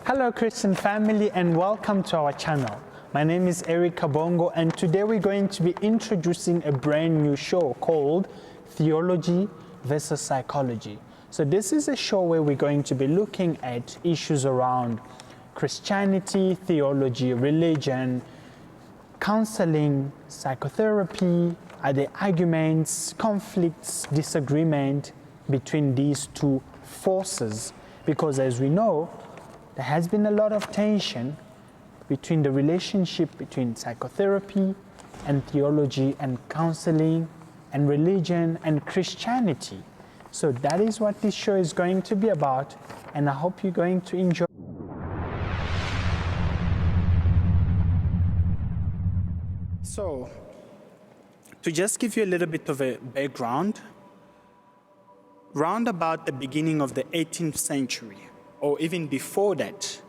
Hello Christian family and welcome to our channel. My name is Eric Kabongo and today we're going to be introducing a brand new show called Theology versus Psychology. So this is a show where we're going to be looking at issues around Christianity, theology, religion, counseling, psychotherapy, are there arguments, conflicts, disagreement between these two forces? Because as we know, there has been a lot of tension between the relationship between psychotherapy and theology and counseling and religion and Christianity. So that is what this show is going to be about, and I hope you're going to enjoy. So, to just give you a little bit of a background, round about the beginning of the 18th century, or even before that,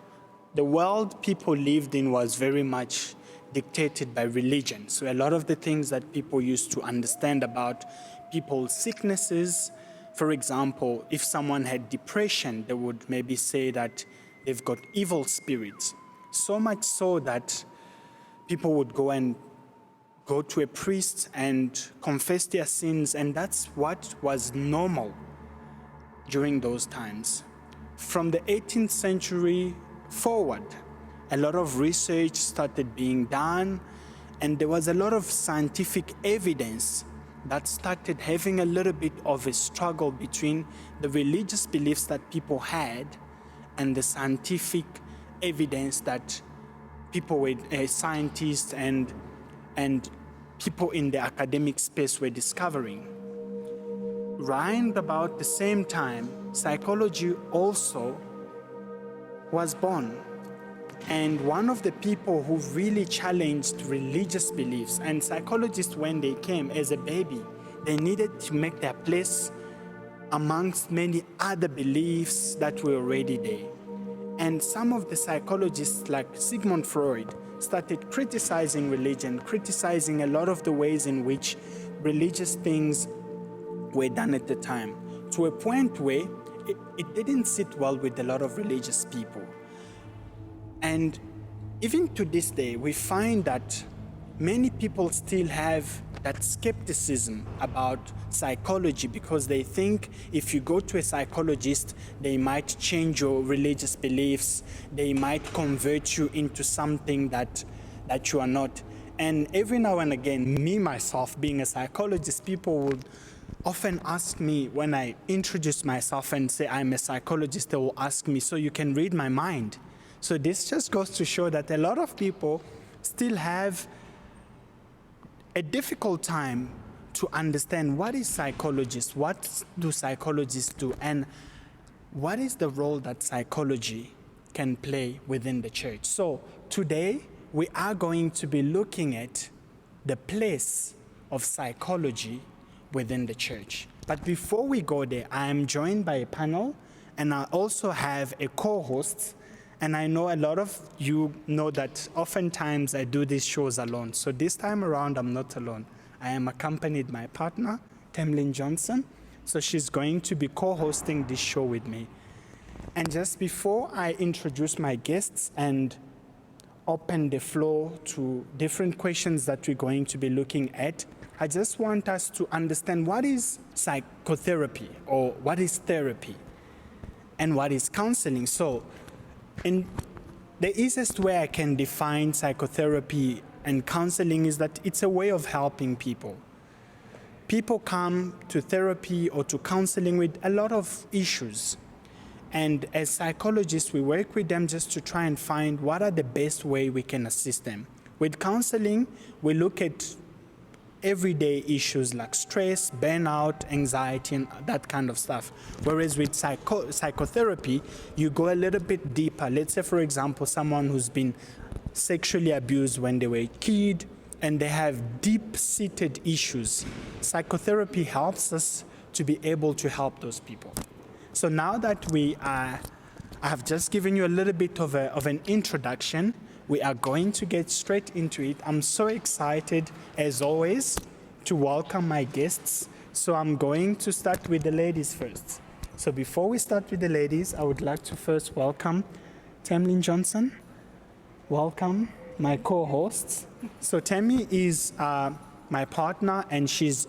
the world people lived in was very much dictated by religion. So a lot of the things that people used to understand about people's sicknesses, for example, if someone had depression, they would maybe say that they've got evil spirits. So much so that people would go to a priest and confess their sins, and that's what was normal during those times. From the 18th century forward, a lot of research started being done, and there was a lot of scientific evidence that started having a little bit of a struggle between the religious beliefs that people had and the scientific evidence that people were scientists and people in the academic space were discovering. Right about the same time, psychology also was born. And one of the people who really challenged religious beliefs, and psychologists, when they came as a baby, they needed to make their place amongst many other beliefs that were already there. And some of the psychologists, like Sigmund Freud, started criticizing religion, criticizing a lot of the ways in which religious things were done at the time, to a point where it didn't sit well with a lot of religious people. And even to this day, we find that many people still have that skepticism about psychology because they think if you go to a psychologist, they might change your religious beliefs, they might convert you into something that you are not. And every now and again, me, myself, being a psychologist, people would often ask me when I introduce myself and say I'm a psychologist, they will ask me, so you can read my mind. So this just goes to show that a lot of people still have a difficult time to understand what is psychologist, what do psychologists do, and what is the role that psychology can play within the church. So today we are going to be looking at the place of psychology within the church. But before we go there, I am joined by a panel, and I also have a co-host. And I know a lot of you know that oftentimes I do these shows alone. So this time around, I'm not alone. I am accompanied by my partner, Tamlin Johnson. So she's going to be co-hosting this show with me. And just before I introduce my guests and open the floor to different questions that we're going to be looking at, I just want us to understand what is psychotherapy, or what is therapy, and what is counseling. So, in the easiest way I can define psychotherapy and counseling is that it's a way of helping people. People come to therapy or to counseling with a lot of issues. And as psychologists, we work with them just to try and find what are the best way we can assist them. With counseling, we look at everyday issues like stress, burnout, anxiety, and that kind of stuff. Whereas with psychotherapy, you go a little bit deeper. Let's say, for example, someone who's been sexually abused when they were a kid and they have deep-seated issues. Psychotherapy helps us to be able to help those people. So now that I have just given you a little bit of an introduction, we are going to get straight into it. I'm so excited, as always, to welcome my guests. So I'm going to start with the ladies first. So before we start with the ladies, I would like to first welcome Tamlin Johnson. Welcome, my co-hosts. So Tammy is my partner, and she's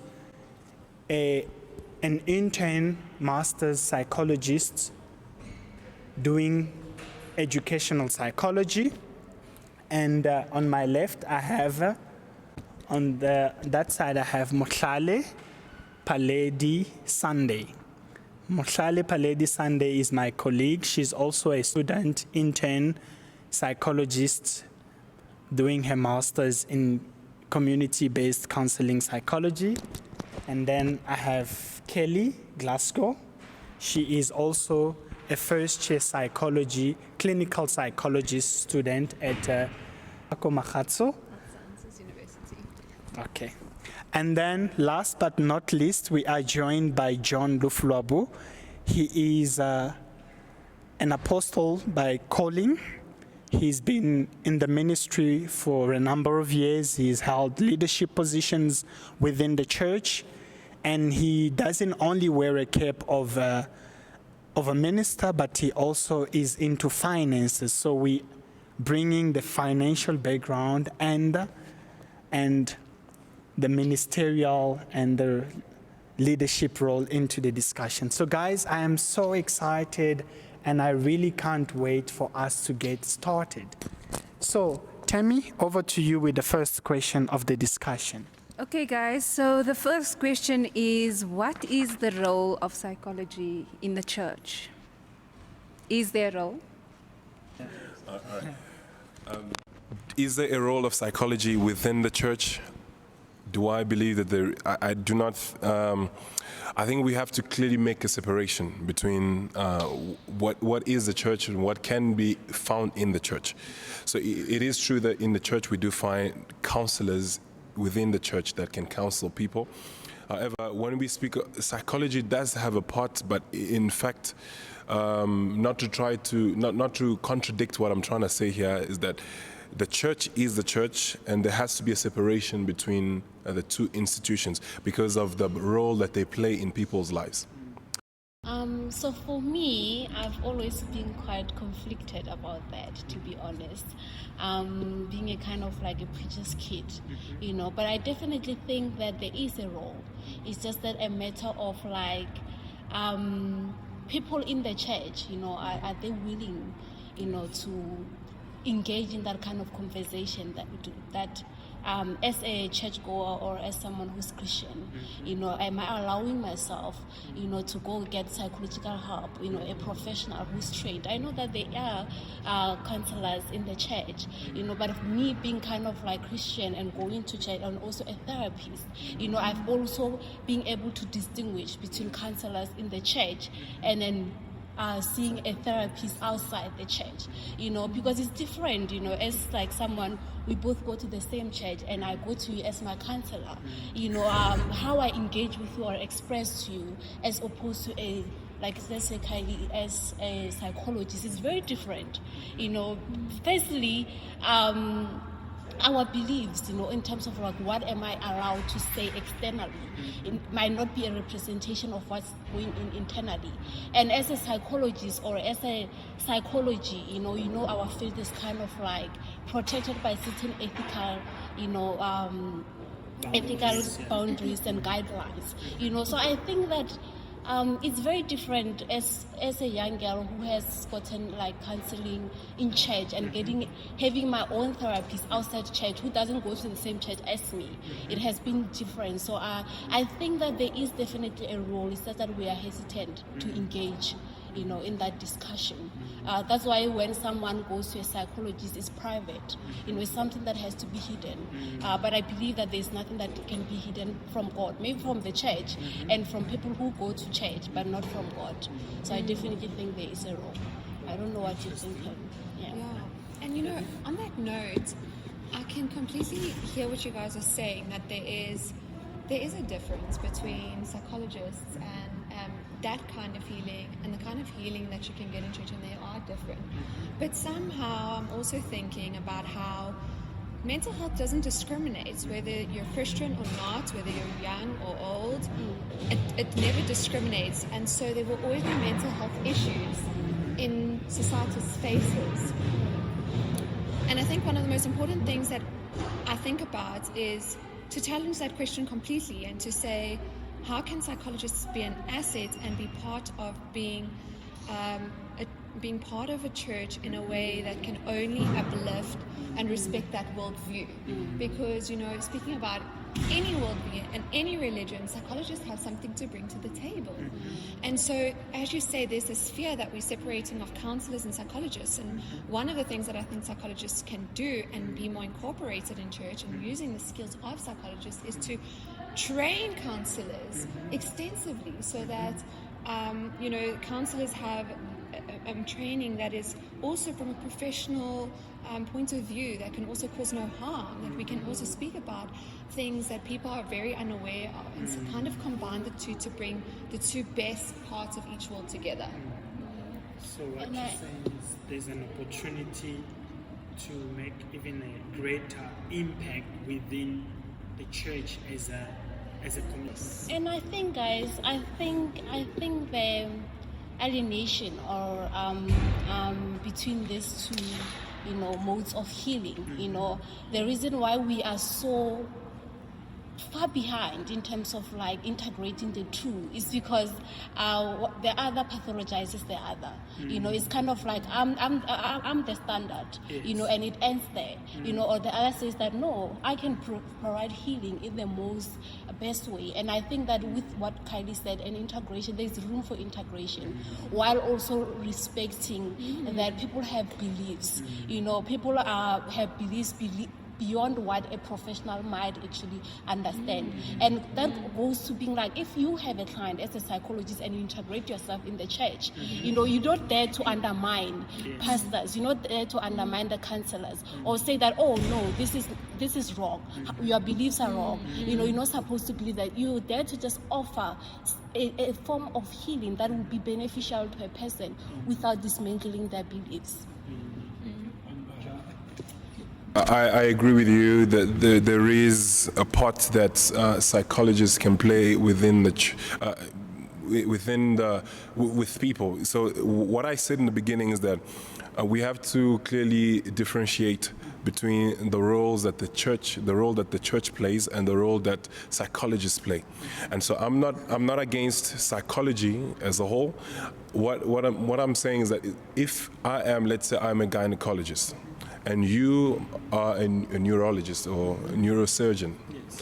an intern master's psychologist doing educational psychology. And on my left, I have, on that side, I have Mohlale Paledi Sunday. Mohlale Paledi Sunday is my colleague. She's also a student intern psychologist doing her master's in community-based counseling psychology. And then I have Kelly Glasgow. She is also a first-year psychology, clinical psychologist student at Mahatso University. Okay. And then last but not least, we are joined by John Lufluabu. He is an apostle by calling. He's been in the ministry for a number of years. He's held leadership positions within the church, and he doesn't only wear a cap of a minister, but he also is into finances. So we bringing the financial background and the ministerial and the leadership role into the discussion. So guys, I am so excited, and I really can't wait for us to get started. So Tammy, over to you with the first question of the discussion. Okay, guys, so the first question is, what is the role of psychology in the church? Is there a role? All right. Is there a role of psychology within the church? Do I believe that there? I do not. I think we have to clearly make a separation between what is the church and what can be found in the church. So it is true that in the church we do find counselors within the church that can counsel people. However, when we speak, psychology does have a part, but in fact, not to contradict what I'm trying to say here is that the church is the church, and there has to be a separation between the two institutions because of the role that they play in people's lives. So for me, I've always been quite conflicted about that, to be honest. Being a kind of like a preacher's kid, but I definitely think that there is a role. It's just that a matter of like people in the church, are they willing, to engage in that kind of conversation that as a churchgoer or as someone who's Christian, am I allowing myself, to go get psychological help, a professional who's trained? I know that there are counselors in the church, but me being kind of like Christian and going to church and also a therapist, I've also been able to distinguish between counselors in the church and then seeing a therapist outside the church, because it's different, as like someone, we both go to the same church and I go to you as my counselor, how I engage with you or express to you as opposed to let's say as a psychologist is very different, Firstly, our beliefs, in terms of like what am I allowed to say externally, it might not be a representation of what's going in internally. And as a psychologist or as a psychology, our field is kind of like protected by certain ethical, ethical boundaries and guidelines, So I think that it's very different as a young girl who has gotten like counseling in church and having my own therapist outside church who doesn't go to the same church as me. It has been different. So I think that there is definitely a role. It's just that we are hesitant to engage, in that discussion. That's why when someone goes to a psychologist, it's private. It's something that has to be hidden. But I believe that there's nothing that can be hidden from God, maybe from the church and from people who go to church, but not from God. So I definitely think there is a role. I don't know what you think. Yeah. And on that note, I can completely hear what you guys are saying, that there is a difference between psychologists and that kind of healing and the kind of healing that you can get in church, and they are different. But somehow I'm also thinking about how mental health doesn't discriminate whether you're Christian or not, whether you're young or old. It never discriminates, and so there will always be mental health issues in society's spaces. And I think one of the most important things that I think about is to challenge that question completely and to say, how can psychologists be an asset and be part of being part of a church in a way that can only uplift and respect that worldview? Because, speaking about any worldview and any religion, psychologists have something to bring to the table. And so, as you say, there's this fear that we're separating of counselors and psychologists. And one of the things that I think psychologists can do and be more incorporated in church and using the skills of psychologists is to train counselors extensively so that, counselors have training that is also from a professional point of view, that can also cause no harm, that we can also speak about things that people are very unaware of, and so kind of combine the two to bring the two best parts of each world together. So what you're saying is there's an opportunity to make even a greater impact within the church as a community. And I think, guys, I think the alienation or between these two, modes of healing, the reason why we are so far behind in terms of integrating the two is because the other pathologizes the other. It's kind of like I'm the standard, Yes. And it ends there. Or the other says that no, I can provide healing in the best way. And I think that with what Kylie said, and integration, there's room for integration while also respecting that people have beliefs. People have beliefs beyond what a professional might actually understand. And that goes to being like, if you have a client as a psychologist and you integrate yourself in the church, you don't dare to undermine pastors, you're not dare to undermine the counselors or say that, oh no, this is wrong, your beliefs are wrong, you're not supposed to believe that. You dare to just offer a form of healing that will be beneficial to a person without dismantling their beliefs. I agree with you that there is a part that psychologists can play within with people. So what I said in the beginning is that we have to clearly differentiate between the role that the church plays and the role that psychologists play. And so I'm not against psychology as a whole. What I'm saying is that if let's say I'm a gynecologist, and you are a neurologist or a neurosurgeon. Yes.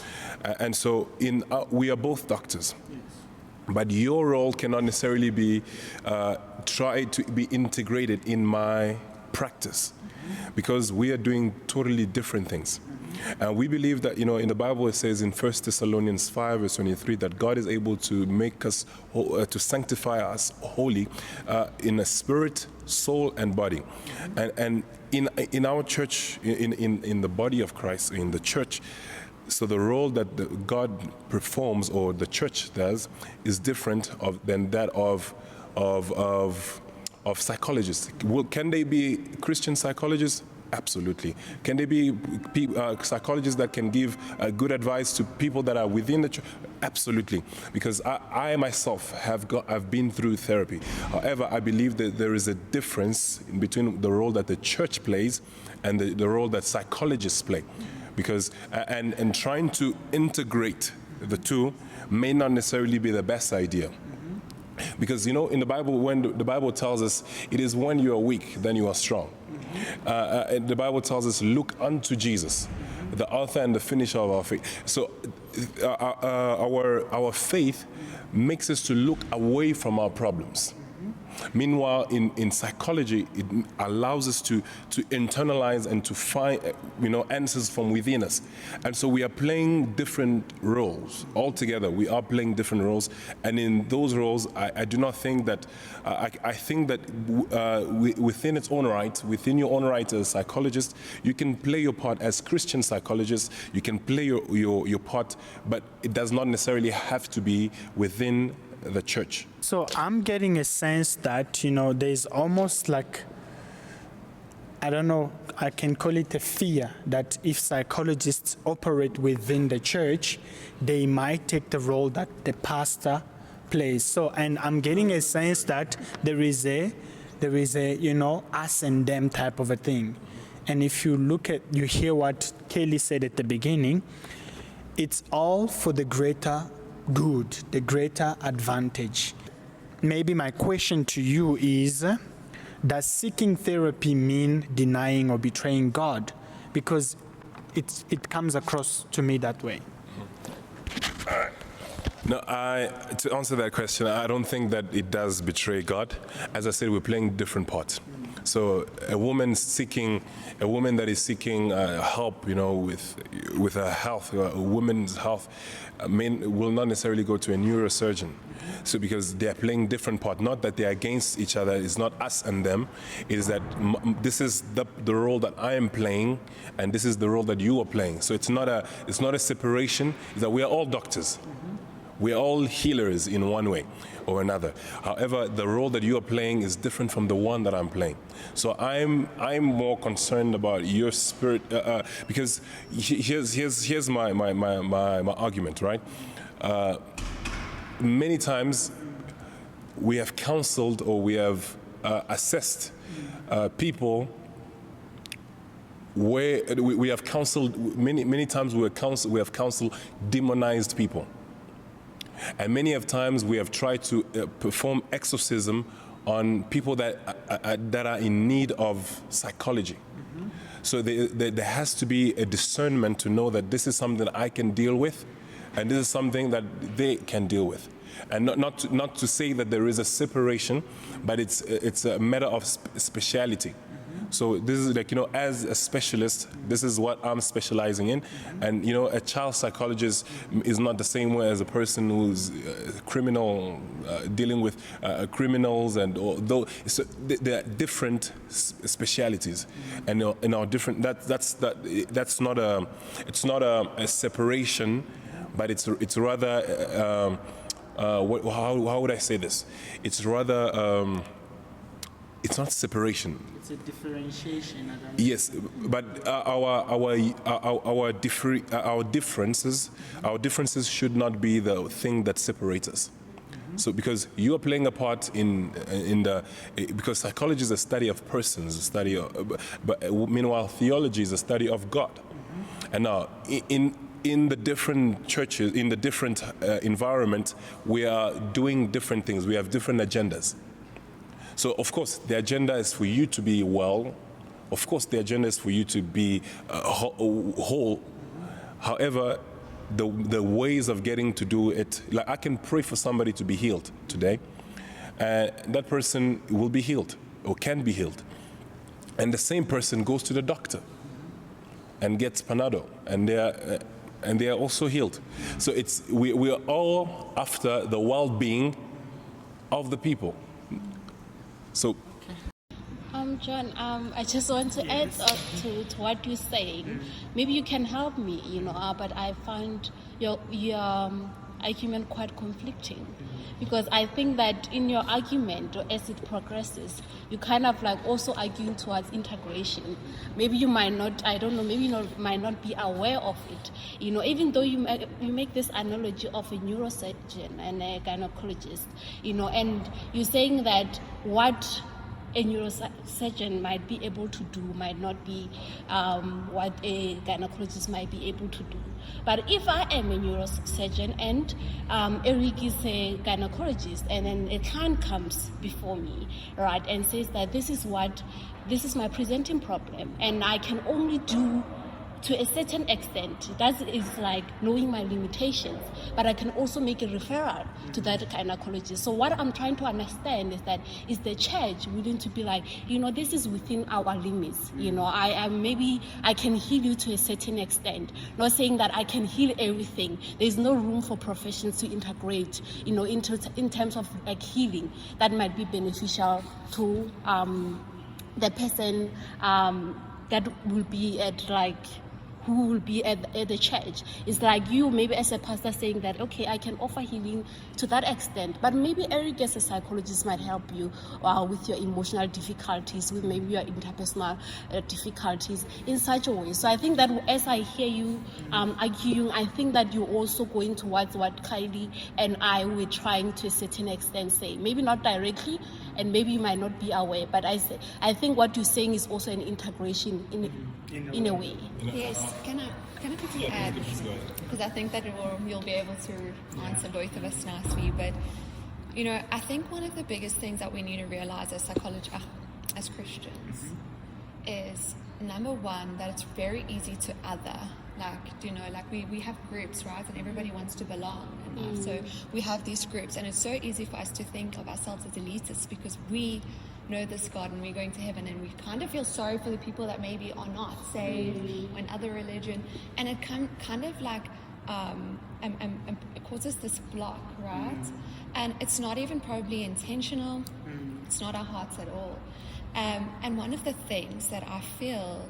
And so we are both doctors. Yes. But your role cannot necessarily be try to be integrated in my practice, because we are doing totally different things. And we believe that, in the Bible it says in 1 Thessalonians 5 verse 23 that God is able to make us, to sanctify us holy in a spirit, soul, and body. And in our church, in the body of Christ, in the church, so the role that God performs or the church does is different than that of psychologists. Can they be Christian psychologists? Absolutely. Can there be psychologists that can give good advice to people that are within the church? Absolutely. Because I myself I've been through therapy. However, I believe that there is a difference in between the role that the church plays and the role that psychologists play. Because and trying to integrate the two may not necessarily be the best idea. Because in the Bible, when the Bible tells us it is when you are weak, then you are strong. The Bible tells us, look unto Jesus, the author and the finisher of our faith. So our faith makes us to look away from our problems. Meanwhile, in psychology, it allows us to internalize and to find answers from within us. And so we are playing different roles altogether. We are playing different roles, and in those roles, I do not think that. I think that within its own right, within your own right as a psychologist, you can play your part as Christian psychologists. You can play your part, but it does not necessarily have to be within the church. So I'm getting a sense that, there's almost like, I don't know I can call it a fear that if psychologists operate within the church, they might take the role that the pastor plays. So, and I'm getting a sense that there is a, us and them type of a thing. And if you you hear what Kelly said at the beginning, it's all for the greater good, the greater advantage. Maybe my question to you is, does seeking therapy mean denying or betraying God? Because it comes across to me that way. No, to answer that question, I don't think that it does betray God. As I said, we're playing different parts. So a woman that is seeking help, with her health, a woman's health, will not necessarily go to a neurosurgeon. So because they are playing different part, not that they are against each other. It's not us and them. It is that this is the role that I am playing, and this is the role that you are playing. So it's not a separation. It's that we are all doctors. We are all healers in one way or another. However, the role that you are playing is different from the one that I'm playing. So I'm more concerned about your spirit because here's my argument, right? Many times we have counseled or we have assessed people where we have counseled many times we have counseled demonized people. And many of times we have tried to perform exorcism on people that are in need of psychology. Mm-hmm. So there has to be a discernment to know that this is something that I can deal with, and this is something that they can deal with. And not to say that there is a separation, but it's a matter of speciality. So this is as a specialist, this is what I'm specializing in. And, a child psychologist is not the same way as a person who's criminal, dealing with criminals. And although there are different specialities, and in our different, that's not a separation, but it's rather, how would I say this? It's rather, it's not separation. It's a differentiation. Yes, but our differences should not be the thing that separates us. Mm-hmm. So because you are playing a part because psychology is a study of persons, but meanwhile theology is a study of God. Mm-hmm. And now in the different churches, in the different environment, we are doing different things. We have different agendas. So, of course, the agenda is for you to be well. Of course, the agenda is for you to be whole. However, the ways of getting to do it, like I can pray for somebody to be healed today. That person will be healed or can be healed. And the same person goes to the doctor and gets Panadol, and they are also healed. So we are all after the well-being of the people. So, John, I just want to add to what you're saying. Maybe you can help me, but I find your argument quite conflicting, because I think that in your argument, or as it progresses, you kind of like also arguing towards integration. Maybe you might not, I don't know, maybe you might not be aware of it. Even though you make this analogy of a neurosurgeon and a gynecologist, and you're saying that what a neurosurgeon might be able to do might not be what a gynecologist might be able to do. But if I am a neurosurgeon and Eric is a gynecologist, and then a client comes before me, right, and says that this is my presenting problem, and I can only do to a certain extent. That is like knowing my limitations, but I can also make a referral to that gynecologist. So what I'm trying to understand is the church willing to be like, this is within our limits. Maybe I can heal you to a certain extent. Not saying that I can heal everything. There's no room for professions to integrate, in terms of like healing that might be beneficial to the person that will be at like who will be at the church. It's like you, maybe as a pastor, saying that, okay, I can offer healing to that extent, but maybe Eric as a psychologist might help you with your emotional difficulties, with maybe your interpersonal difficulties in such a way. So I think that as I hear you arguing, I think that you're also going towards what Kylie and I were trying to a certain extent say, maybe not directly, and maybe you might not be aware, but I think what you're saying is also an integration in a way. Yes. Can I quickly add? Because I think that you'll be able to answer both of us nicely. But you know, I think one of the biggest things that we need to realize as as Christians, is number one, that it's very easy to other. Like, you know, like we have groups, right? And everybody wants to belong in life. So we have these groups, and it's so easy for us to think of ourselves as elitists because we know this God and we're going to heaven, and we kind of feel sorry for the people that maybe are not saved or in other religion, and it kind of like it causes this block, right? And it's not even probably intentional. It's not our hearts at all. And one of the things that I feel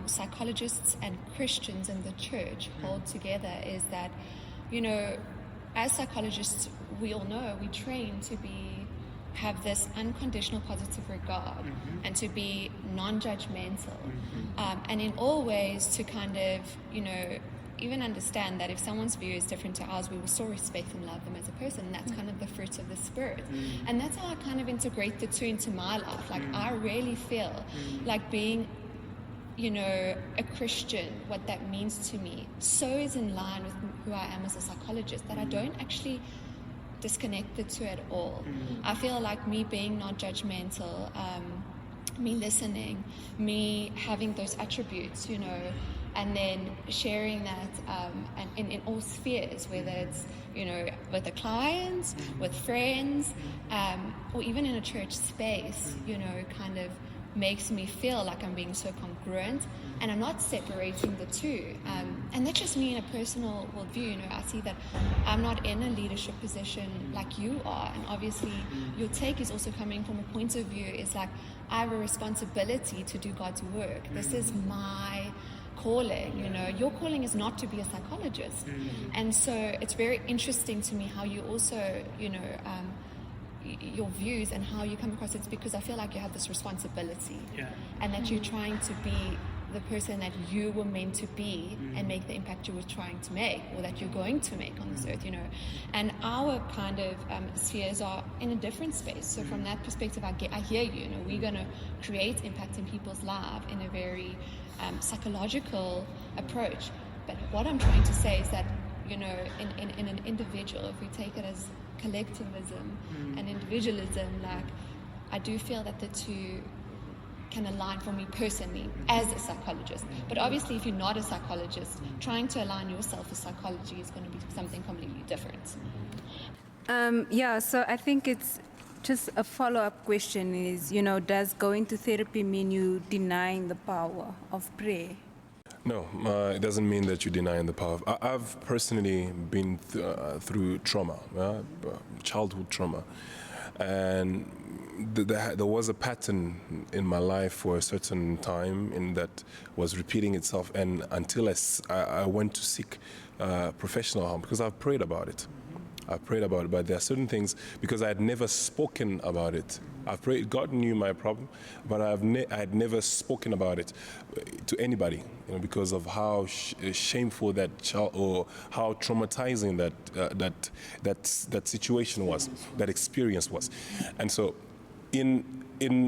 psychologists and Christians in the church hold together is that, you know, as psychologists, we all know we train to have this unconditional positive regard and to be non-judgmental, and in all ways to kind of, you know, even understand that if someone's view is different to ours, we will still respect and love them as a person. That's kind of the fruits of the Spirit. And that's how I kind of integrate the two into my life. Like, I really feel like being, you know, a Christian, what that means to me, so is in line with who I am as a psychologist, that I don't actually disconnect the two at all. I feel like me being not judgmental, me listening, me having those attributes, you know, and then sharing that and in all spheres, whether it's, you know, with the clients, with friends, or even in a church space, you know, kind of makes me feel like I'm being so congruent and I'm not separating the two. And that's just me in a personal worldview. You know, I see that I'm not in a leadership position like you are, and obviously your take is also coming from a point of view is like, I have a responsibility to do God's work. This is my calling, you know. Your calling is not to be a psychologist. And so it's very interesting to me how you also, you know, your views and how you come across. It's because I feel like you have this responsibility, and that you're trying to be the person that you were meant to be and make the impact you were trying to make, or that you're going to make on this earth, you know. And our kind of spheres are in a different space. So from that perspective, I hear you. You know, we're going to create impact in people's lives in a very psychological approach. But what I'm trying to say is that, you know, in an individual, if we take it as collectivism and individualism, like, I do feel that the two can align for me personally as a psychologist. But obviously, if you're not a psychologist, trying to align yourself with psychology is going to be something completely different. So I think it's just a follow-up question is, you know, does going to therapy mean you denying the power of prayer? No, it doesn't mean that you're denying the power. I've personally been through trauma, childhood trauma, and there was a pattern in my life for a certain time in that was repeating itself, and until I went to seek professional help, because I've prayed about it. But there are certain things, because I had never spoken about it. I've prayed, God knew my problem, but I had never spoken about it to anybody, you know, because of how shameful that child, or how traumatizing that situation was, that experience was. And so, in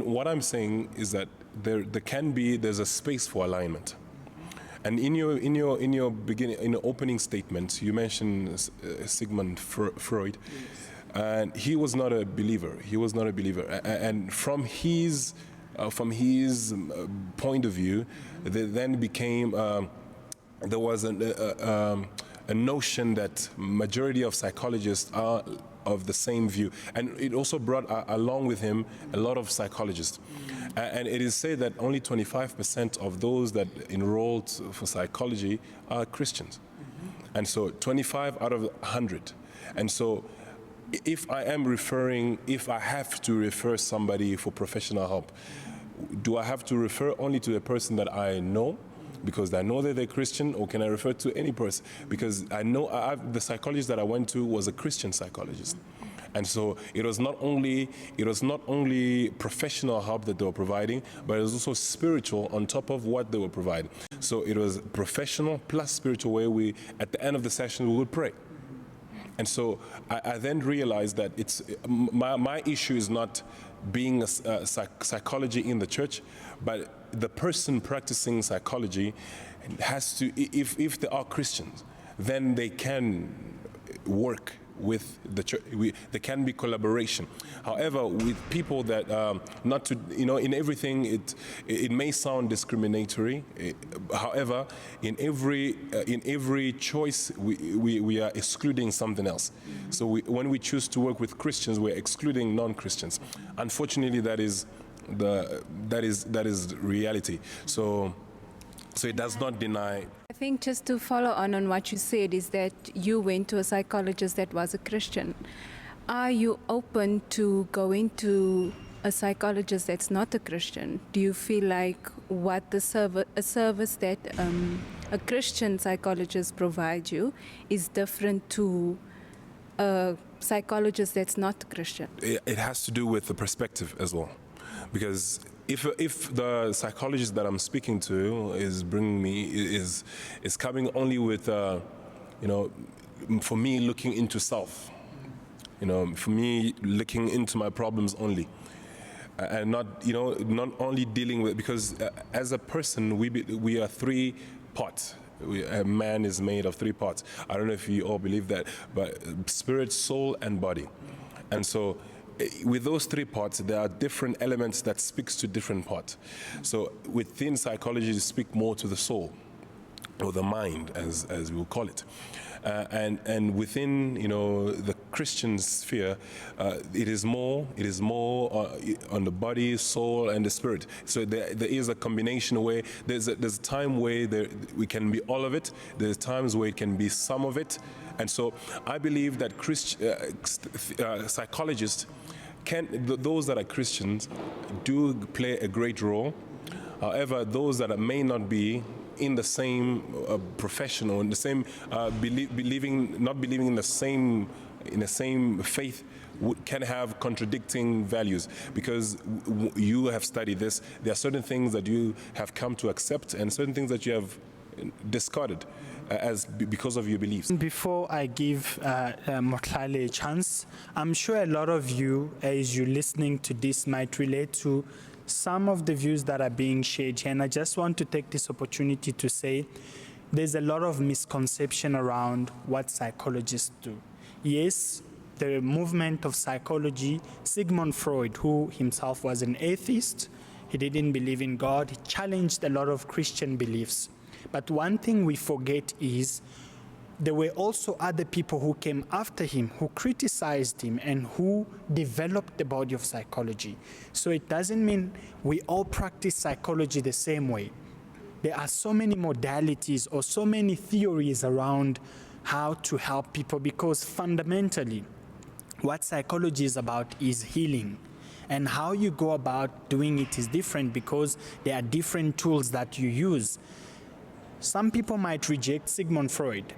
what I'm saying is that there's a space for alignment. And in your beginning, in the opening statement, you mentioned Sigmund Freud, and he was not a believer. And from his point of view, there then became there was a notion that majority of psychologists are of the same view, and it also brought along with him a lot of psychologists. And it is said that only 25% of those that enrolled for psychology are Christians. And so 25 out of 100. And so if I have to refer somebody for professional help, do I have to refer only to the person that I know? because I know that they're Christian, or can I refer to any person? Because I know the psychologist that I went to was a Christian psychologist. And so it was not only professional help that they were providing, but it was also spiritual on top of what they were providing. So it was professional plus spiritual, where we, at the end of the session, we would pray. And so I then realized that it's my issue is not being a psychology in the church, but the person practicing psychology has to, if they are Christians, then they can work with the church. There can be collaboration. However, with people that not to, in everything it may sound discriminatory. However, in every choice we are excluding something else. So when we choose to work with Christians, we're excluding non-Christians. Unfortunately, that is reality. So it does not deny. I think just to follow on what you said is that you went to a psychologist that was a Christian. Are you open to going to a psychologist that's not a Christian? Do you feel like what a service that a Christian psychologist provides you is different to a psychologist that's not Christian? It has to do with the perspective as well, because if the psychologist that I'm speaking to is bringing me is coming only with for me looking into self, for me looking into my problems only, and not only dealing with, because as a person we are three parts. A man is made of three parts. I don't know if you all believe that, but spirit, soul, and body, and so. With those three parts, there are different elements that speaks to different parts. So within psychology, you speak more to the soul, or the mind, as we will call it. And within the Christian sphere, it is more on the body, soul, and the spirit. So there is a combination where there's a time where we can be all of it. There's times where it can be some of it. And so I believe that psychologists those that are Christians do play a great role. However, those that may not be in the same profession or in the same not believing in the same faith can have contradicting values, because you have studied this. There are certain things that you have come to accept and certain things that you have discarded because of your beliefs. Before I give Motlale a chance, I'm sure a lot of you, as you're listening to this, might relate to some of the views that are being shared here. And I just want to take this opportunity to say there's a lot of misconception around what psychologists do. Yes, the movement of psychology, Sigmund Freud, who himself was an atheist, he didn't believe in God, he challenged a lot of Christian beliefs. But one thing we forget is there were also other people who came after him, who criticized him, and who developed the body of psychology. So it doesn't mean we all practice psychology the same way. There are so many modalities or so many theories around how to help people, because fundamentally what psychology is about is healing. And how you go about doing it is different, because there are different tools that you use. Some people might reject Sigmund Freud.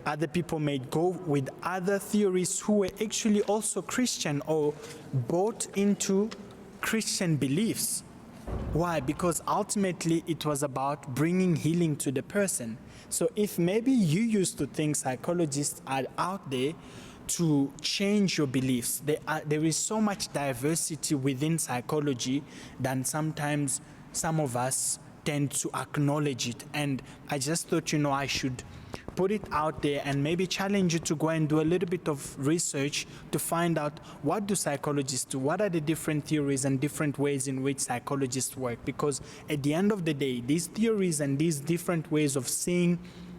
Other people may go with other theories who were actually also Christian or bought into Christian beliefs. Why? Because ultimately it was about bringing healing to the person. So if maybe you used to think psychologists are out there to change your beliefs, there is so much diversity within psychology than sometimes some of us tend to acknowledge it. And I just thought, I should put it out there and maybe challenge you to go and do a little bit of research to find out, what do psychologists do? What are the different theories and different ways in which psychologists work? Because at the end of the day, these theories and these different ways of seeing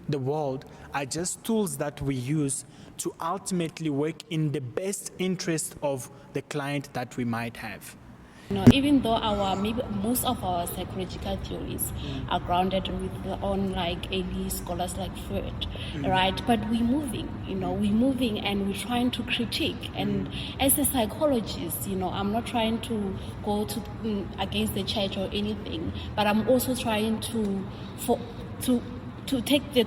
the world are just tools that we use to ultimately work in the best interest of the client that we might have. Even though most of our psychological theories are grounded on like early scholars like Freud, right? But we're moving, and we're trying to critique. And as a psychologist, I'm not trying to go against the church or anything, but I'm also trying to take the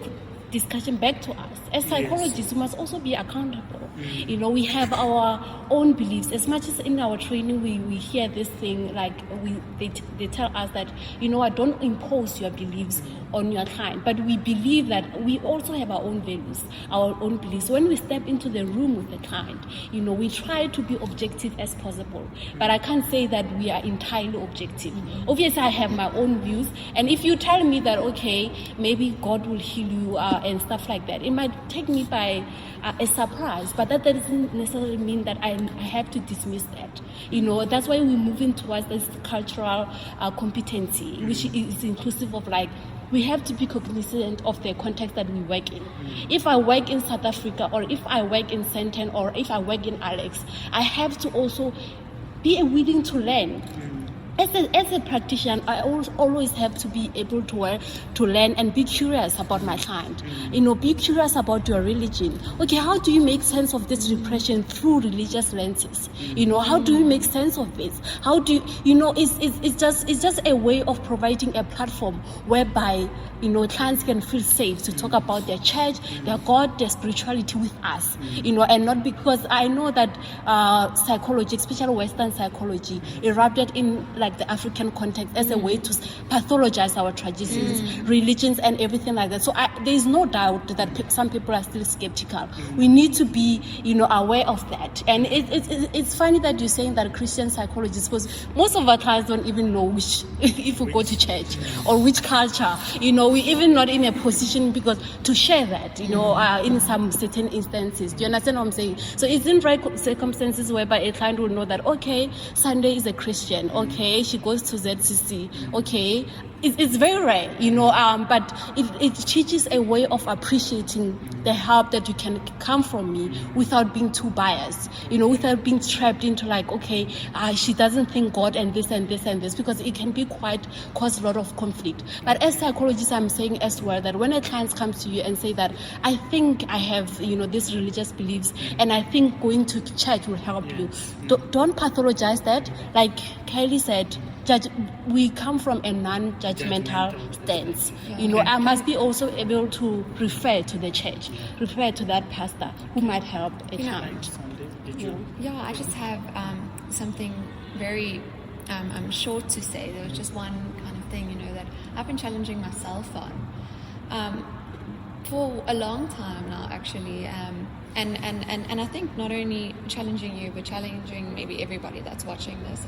discussion back to us. As psychologists, we must also be accountable. We have our own beliefs. As much as in our training we hear this thing, like they tell us that, don't impose your beliefs on your client. But we believe that we also have our own values, our own beliefs. When we step into the room with the client, we try to be objective as possible. But I can't say that we are entirely objective. Obviously, I have my own views. And if you tell me that, okay, maybe God will heal you and stuff like that, it might take me by a surprise, but that doesn't necessarily mean that I have to dismiss that. That's why we're moving towards this cultural competency, which is inclusive of like, we have to be cognizant of the context that we work in. If I work in South Africa, or if I work in Senten, or if I work in Alex, I have to also be willing to learn. As a practitioner, I always have to be able to learn and be curious about my client. Be curious about your religion. Okay, how do you make sense of this repression through religious lenses? How do you make sense of this? How do you, it's just a way of providing a platform whereby clients can feel safe to talk about their church, their God, their spirituality with us. And not because I know that psychology, especially Western psychology, erupted in like the African context as a way to pathologize our traditions, religions, and everything like that. So there is no doubt that some people are still skeptical. We need to be, aware of that. And it's funny that you're saying that Christian psychologists, because most of our clients don't even know which, if we go to church, or which culture. We even not in a position because to share that, in some certain instances. Do you understand what I'm saying? So it's in right circumstances whereby a client will know that, okay, Sunday is a Christian, okay, she goes to ZCC, okay. It's very rare, but it teaches a way of appreciating the help that you can come from me without being too biased, without being trapped into like, okay, she doesn't think God and this and this and this, because it can cause a lot of conflict. But as psychologists, I'm saying as well that when a client comes to you and say that, I think I have, these religious beliefs, and I think going to church will help you, don't pathologize that. Like Kylie said, we come from a non-judgmental stance. I must be also able to refer to the church, refer to that pastor who might help a client. Yeah, I just have something very short to say. There was just one kind of thing, that I've been challenging myself on for a long time now, actually. And I think not only challenging you, but challenging maybe everybody that's watching this.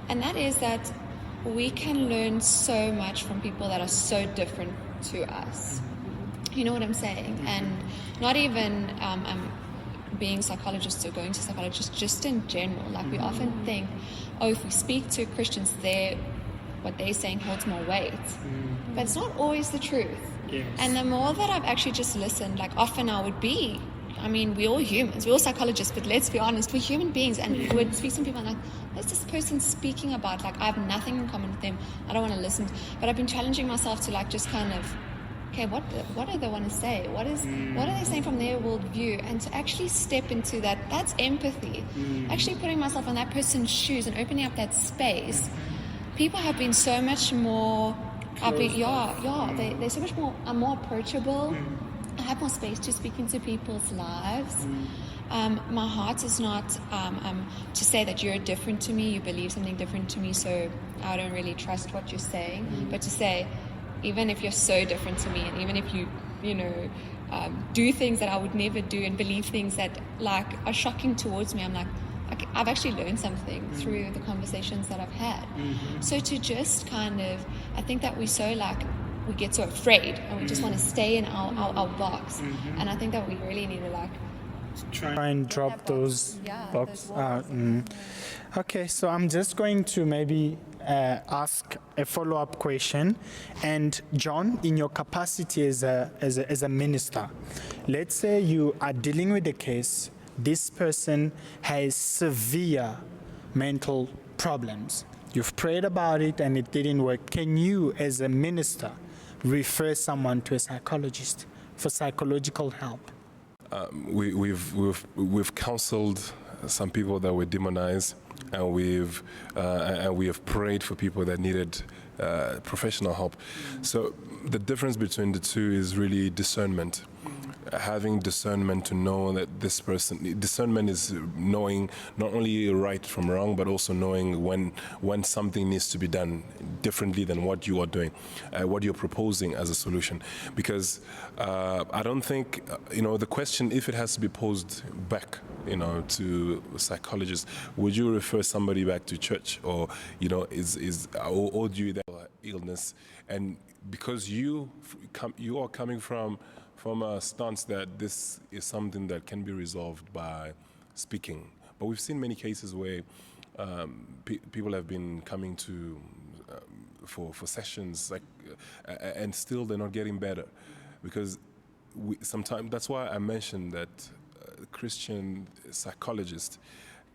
And that is that we can learn so much from people that are so different to us. You know what I'm saying? And not even being psychologists or going to psychologists, just in general. Like we often think, if we speak to Christians, what they're saying holds more weight. But it's not always the truth. Yes. And the more that I've actually just listened, like often I would be, we're all humans, we're all psychologists, but let's be honest, we're human beings. And we would speak to some people and like, what's this person speaking about? Like, I have nothing in common with them. I don't want to listen. But I've been challenging myself to like just kind of, okay, what do they want to say? What are they saying from their worldview? And to actually step into that's empathy. Actually putting myself in that person's shoes and opening up that space. People have been so much more, they're so much more approachable. I have more space to speak into people's lives. My heart is not to say that you're different to me, you believe something different to me, so I don't really trust what you're saying. But to say, even if you're so different to me, and even if you do things that I would never do and believe things that like are shocking towards me, I'm like, okay, I've actually learned something through the conversations that I've had. So to just kind of, I think that we get so afraid and we just want to stay in our box. And I think that we really need to try and drop those boxes out. Okay, so I'm just going to maybe ask a follow-up question. And John, in your capacity as a minister, let's say you are dealing with a case, this person has severe mental problems. You've prayed about it and it didn't work. Can you, as a minister, refer someone to a psychologist for psychological help? We've counseled some people that were demonized, and we have prayed for people that needed professional help. So the difference between the two is really discernment. Having discernment to know that this person, discernment is knowing not only right from wrong, but also knowing when something needs to be done differently than what you are doing, what you're proposing as a solution. Because I don't think, the question, if it has to be posed back, to psychologists, would you refer somebody back to church, or, or do you have illness? And because you are coming from a stance that this is something that can be resolved by speaking. But we've seen many cases where people have been coming to for sessions, and still they're not getting better, because sometimes that's why I mentioned that Christian psychologists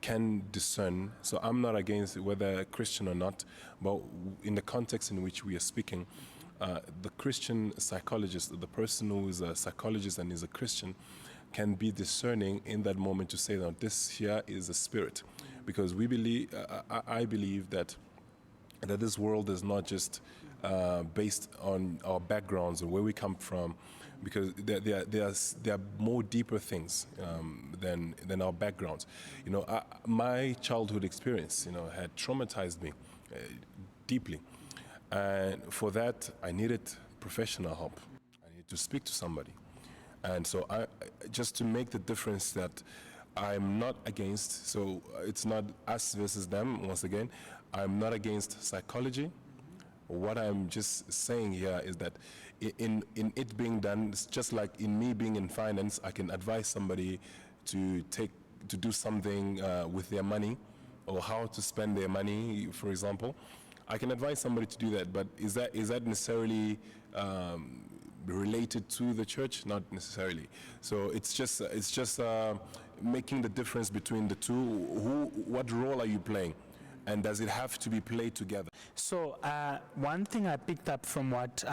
can discern. So I'm not against whether Christian or not, but in the context in which we are speaking, the Christian psychologist, the person who is a psychologist and is a Christian, can be discerning in that moment to say that this here is a spirit, because we believe, I believe that this world is not just based on our backgrounds or where we come from, because there are more deeper things than our backgrounds. My childhood experience, had traumatized me deeply. And for that, I needed professional help. I needed to speak to somebody. And so just to make the difference that I'm not against, so it's not us versus them, once again, I'm not against psychology. What I'm just saying here is that in it being done, it's just like in me being in finance, I can advise somebody to do something with their money, or how to spend their money, for example. I can advise somebody to do that, but is that necessarily related to the church? Not necessarily. So it's just making the difference between the two. What role are you playing, and does it have to be played together? So one thing I picked up from what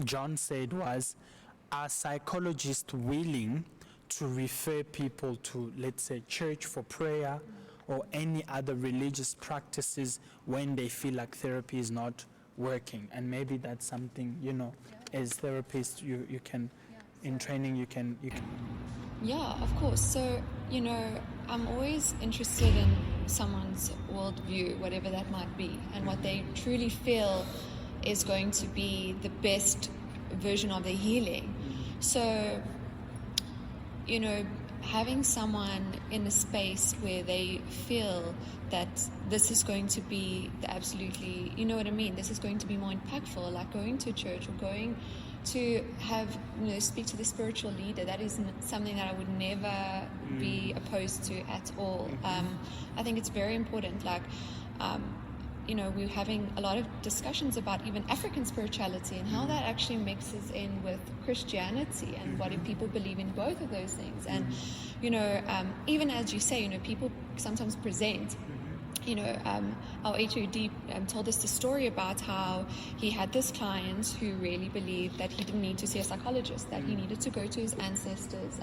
John said was, are psychologists willing to refer people to, let's say, church for prayer, or any other religious practices when they feel like therapy is not working? And maybe that's something, as therapists, you can, in training, you can. Yeah, of course. So, I'm always interested in someone's worldview, whatever that might be, and what they truly feel is going to be the best version of their healing. So, having someone in a space where they feel that this is going to be the absolutely, this is going to be more impactful, like going to church or going to have, speak to the spiritual leader, that is something that I would never be opposed to at all. I think it's very important, we're having a lot of discussions about even African spirituality and how that actually mixes in with Christianity, and what if people believe in both of those things. And, even as you say, people sometimes present, our HOD told us the story about how he had this client who really believed that he didn't need to see a psychologist, that he needed to go to his ancestors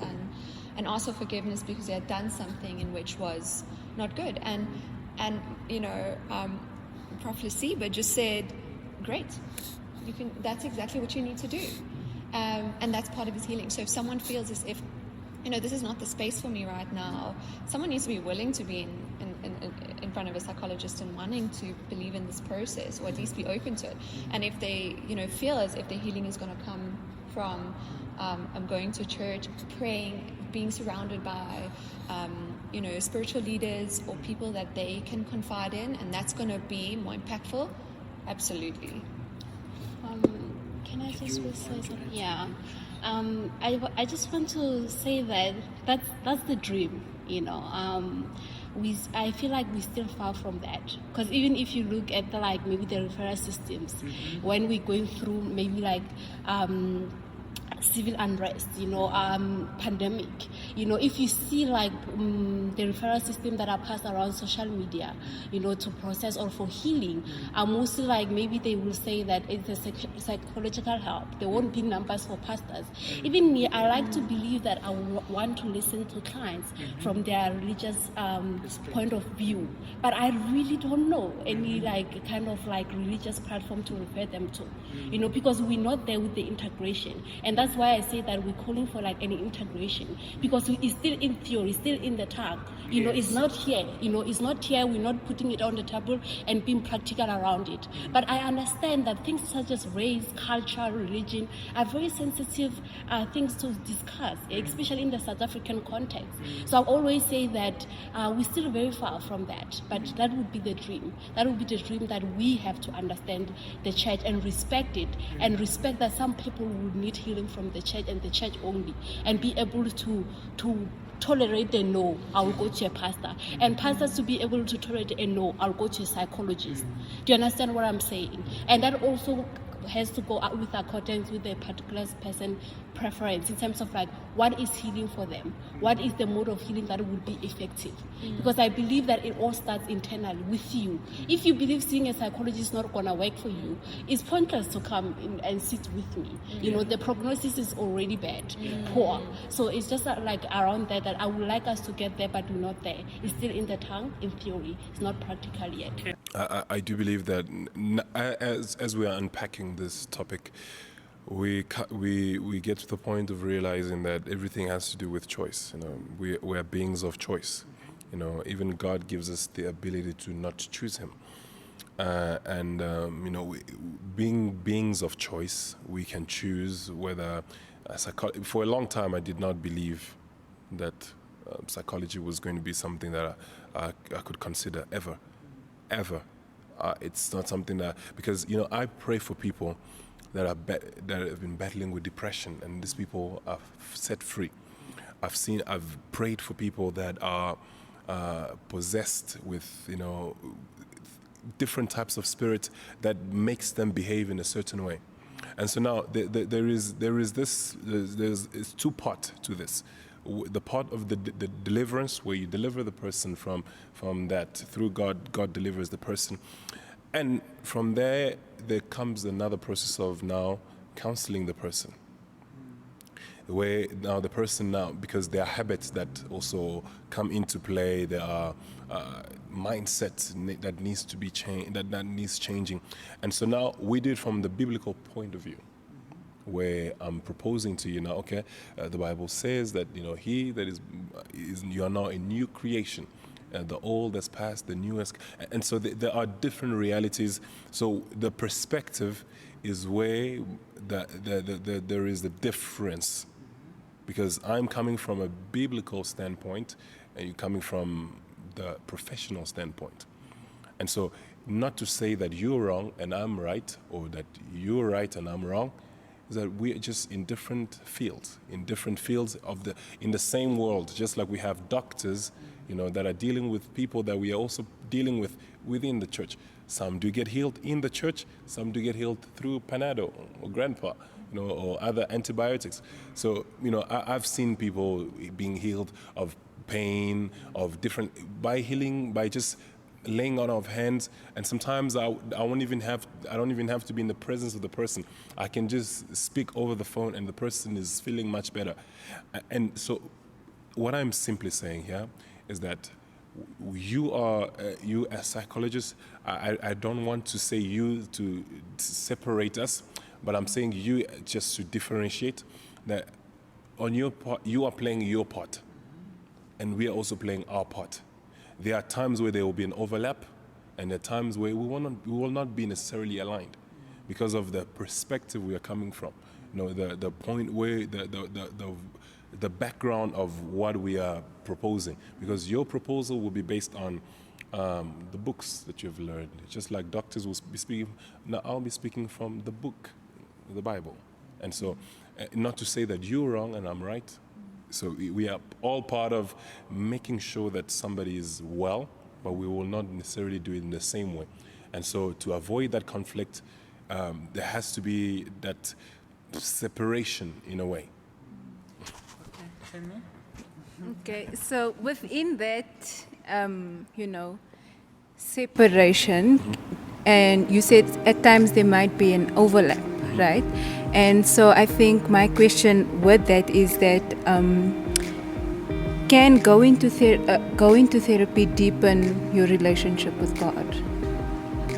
and ask for forgiveness because he had done something in which was not good. And Prof. Lasiba just said, great, that's exactly what you need to do. And that's part of his healing. So if someone feels as if, this is not the space for me right now, someone needs to be willing to be in front of a psychologist and wanting to believe in this process, or at least be open to it. And if they, feel as if their healing is going to come from going to church, praying, being surrounded by spiritual leaders or people that they can confide in, and that's going to be more impactful, absolutely. Can I just say something? Yeah. I just want to say that's the dream, I feel like we're still far from that, because even if you look at maybe the referral systems, when we're going through maybe civil unrest, pandemic. If you see like the referral system that are passed around social media, to process or for healing, mostly like maybe they will say that it's a psychological help. There won't be numbers for pastors. Even me, I like to believe that I want to listen to clients from their religious point of view, but I really don't know any like kind of like religious platform to refer them to, because we're not there with the integration. And that's why I say that we're calling for like any integration, because it's still in theory, still in the tongue. It's not here. It's not here. We're not putting it on the table and being practical around it. But I understand that things such as race, culture, religion are very sensitive things to discuss, especially in the South African context. So I always say that we're still very far from that. But that would be the dream. That would be the dream, that we have to understand the church and respect it, and respect that some people will need healing from the church and the church only, and be able to tolerate the no, I will go to a pastor. And pastors to be able to tolerate a no, I'll go to a psychologist. Do you understand what I'm saying? And that also has to go out with accordance with the particular person preference in terms of like what is healing for them, what is the mode of healing that would be effective. Because I believe that it all starts internally with you. If you believe seeing a psychologist is not going to work for you, it's pointless to come in and sit with me. The prognosis is already bad, poor. So it's just like around that I would like us to get there, but we're not there. It's still in the tongue, in theory. It's not practical yet. I do believe that as we are unpacking this topic, we get to the point of realizing that everything has to do with choice. We are beings of choice. Even God gives us the ability to not choose Him. Being beings of choice, we can choose whether for a long time I did not believe that psychology was going to be something that I could consider ever. It's not something that, because I pray for people that have been battling with depression, and these people are set free. I've prayed for people that are possessed with different types of spirit that makes them behave in a certain way. And so now there's two parts to this. The part of the deliverance, where you deliver the person from that through God delivers the person, and from there comes another process of now counseling the person, where now the person because there are habits that also come into play, there are mindsets that needs to be changed, that needs changing, and so now we do it from the biblical point of view, where I'm proposing to you now, okay, the Bible says that he that is you are now a new creation. The old has passed, the new has, and so there are different realities. So the perspective is where there is the difference, because I'm coming from a biblical standpoint, and you're coming from the professional standpoint. And so, not to say that you're wrong and I'm right, or that you're right and I'm wrong, is that we're just in different fields in the same world, just like we have doctors that are dealing with people that we are also dealing with within the church. Some do get healed in the church, some do get healed through Panado or Grandpa, or other antibiotics. So, I've seen people being healed of pain, of different, by healing, by just laying on of hands. And sometimes I don't even have to be in the presence of the person. I can just speak over the phone and the person is feeling much better. And so what I'm simply saying here is that you as psychologists, I don't want to say you to separate us, but I'm saying you just to differentiate that on your part, you are playing your part, and we are also playing our part. There are times where there will be an overlap, and there are times where we will not be necessarily aligned because of the perspective we are coming from. The point where the background of what we are proposing, because your proposal will be based on the books that you've learned. Just like doctors will be speaking, now I'll be speaking from the book, the Bible. And so, not to say that you're wrong and I'm right. So we are all part of making sure that somebody is well, but we will not necessarily do it in the same way. And so to avoid that conflict, there has to be that separation in a way. Okay, so within that, separation, and you said at times there might be an overlap, right? And so I think my question with that is that can going to therapy deepen your relationship with God?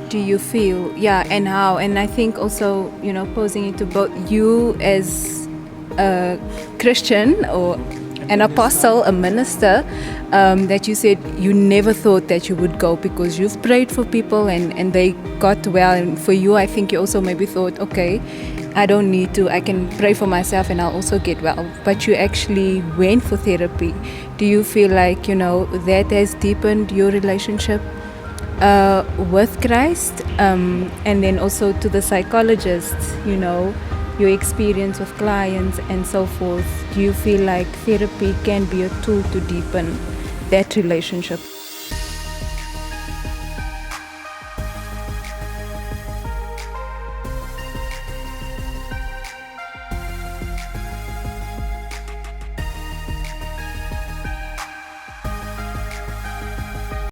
Do you feel, and how? And I think also, posing it to both you as a Christian or an apostle, a minister, that you said you never thought that you would go because you've prayed for people and they got well. And for you, I think you also maybe thought, okay, I don't need to, I can pray for myself and I'll also get well. But you actually went for therapy. Do you feel like, that has deepened your relationship with Christ? And then also to the psychologists, your experience with clients and so forth, do you feel like therapy can be a tool to deepen that relationship?